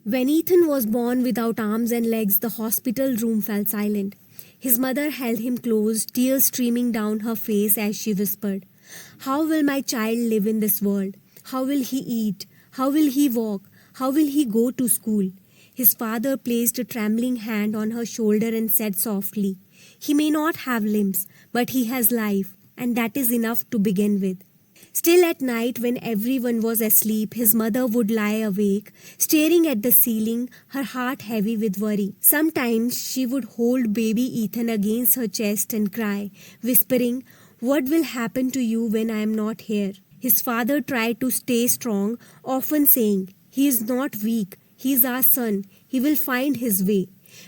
When Ethan was born without arms and legs, the hospital room fell silent. His mother held him close, tears streaming down her face as she whispered, "How will my child live in this world? How will he eat? How will he walk? How will he go to school?" His father placed a trembling hand on her shoulder and said softly, "He may not have limbs, but he has life, and that is enough to begin with." Still at night, when everyone was asleep, his mother would lie awake, staring at the ceiling, her heart heavy with worry. Sometimes she would hold baby Ethan against her chest and cry, whispering, "What will happen to you when I am not here?" His father tried to stay strong, often saying, "He is not weak, he is our son, he will find his way."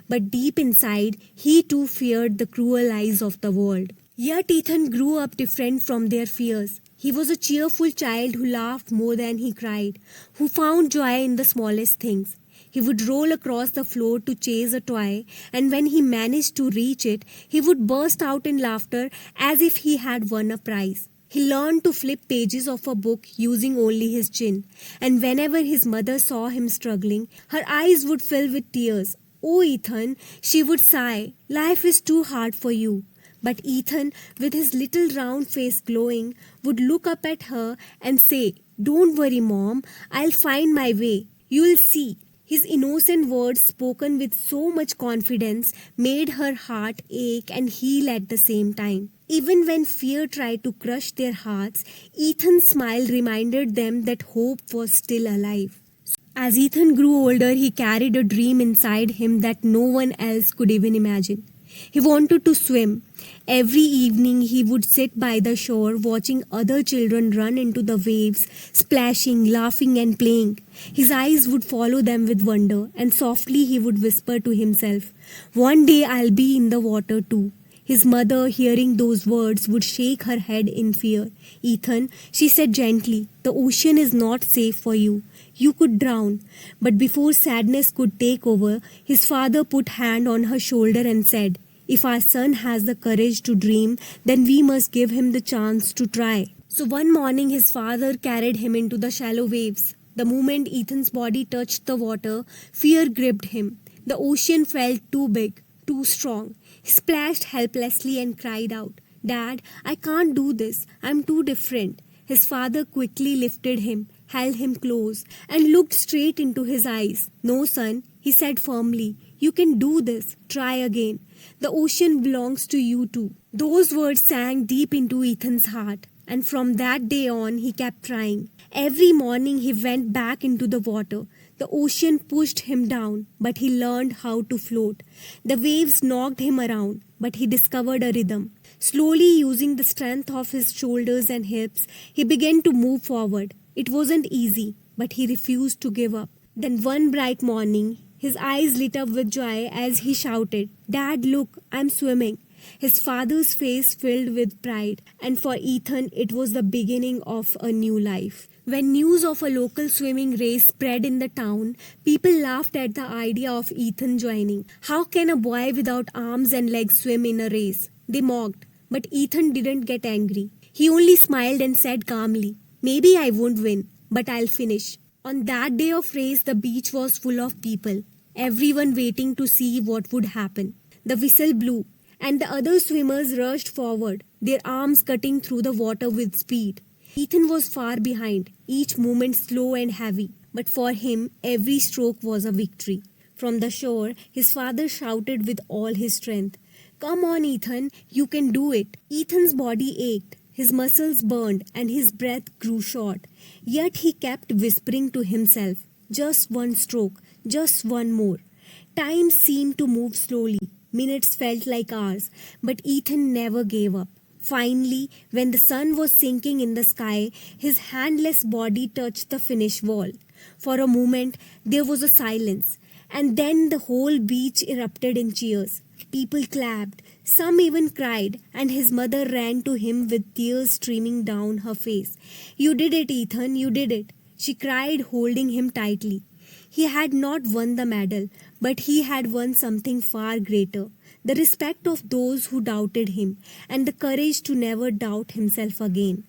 But deep inside, he too feared the cruel eyes of the world. Yet Ethan grew up different from their fears. He was a cheerful child who laughed more than he cried, who found joy in the smallest things. He would roll across the floor to chase a toy, and when he managed to reach it, he would burst out in laughter as if he had won a prize. He learned to flip pages of a book using only his chin, and whenever his mother saw him struggling, her eyes would fill with tears. "Oh, Ethan," she would sigh, "life is too hard for you." But Ethan, with his little round face glowing, would look up at her and say, "Don't worry, Mom, I'll find my way. You'll see." His innocent words, spoken with so much confidence, made her heart ache and heal at the same time. Even when fear tried to crush their hearts, Ethan's smile reminded them that hope was still alive. As Ethan grew older, he carried a dream inside him that no one else could even imagine. He wanted to swim. Every evening he would sit by the shore watching other children run into the waves, splashing, laughing and playing. His eyes would follow them with wonder, and softly he would whisper to himself, "One day I'll be in the water too." His mother, hearing those words, would shake her head in fear. "Ethan," she said gently, "the ocean is not safe for you. You could drown." But before sadness could take over, his father put hand on her shoulder and said, "If our son has the courage to dream, then we must give him the chance to try." So one morning his father carried him into the shallow waves. The moment Ethan's body touched the water, fear gripped him. The ocean felt too big, too strong. He splashed helplessly and cried out, "Dad, I can't do this. I'm too different." His father quickly lifted him, held him close, and looked straight into his eyes. "No, son," he said firmly, "you can do this. Try again. The ocean belongs to you too." Those words sank deep into Ethan's heart, and from that day on he kept trying. Every morning he went back into the water. The ocean pushed him down, but he learned how to float. The waves knocked him around, but he discovered a rhythm. Slowly, using the strength of his shoulders and hips, he began to move forward. It wasn't easy, but he refused to give up. Then one bright morning, his eyes lit up with joy as he shouted, "Dad, look, I'm swimming." His father's face filled with pride, and for Ethan it was the beginning of a new life. When news of a local swimming race spread in the town, people laughed at the idea of Ethan joining. "How can a boy without arms and legs swim in a race?" they mocked. But Ethan didn't get angry. He only smiled and said calmly, "Maybe I won't win, but I'll finish." On that day of race, the beach was full of people, everyone waiting to see what would happen. The whistle blew, and the other swimmers rushed forward, their arms cutting through the water with speed. Ethan was far behind, each movement slow and heavy, but for him every stroke was a victory. From the shore, his father shouted with all his strength, "Come on, Ethan, you can do it." Ethan's body ached, his muscles burned, and his breath grew short. Yet he kept whispering to himself, "Just one stroke, just one more." Time seemed to move slowly. Minutes felt like hours, but Ethan never gave up. Finally, when the sun was sinking in the sky, his handless body touched the finish wall. For a moment, there was a silence, and then the whole beach erupted in cheers. People clapped, some even cried, and his mother ran to him with tears streaming down her face. "You did it, Ethan, you did it," she cried, holding him tightly. He had not won the medal, but he had won something far greater, the respect of those who doubted him, and the courage to never doubt himself again.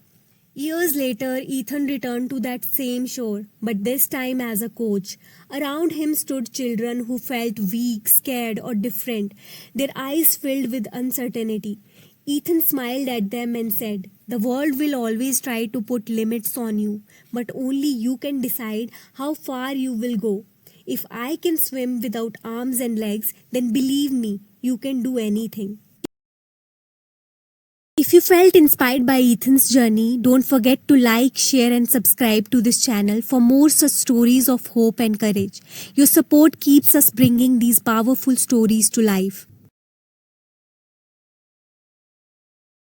Years later, Ethan returned to that same shore, but this time as a coach. Around him stood children who felt weak, scared, or different, their eyes filled with uncertainty. Ethan smiled at them and said, "The world will always try to put limits on you, but only you can decide how far you will go. If I can swim without arms and legs, then believe me, you can do anything." If you felt inspired by Ethan's journey, don't forget to like, share, and subscribe to this channel for more such stories of hope and courage. Your support keeps us bringing these powerful stories to life.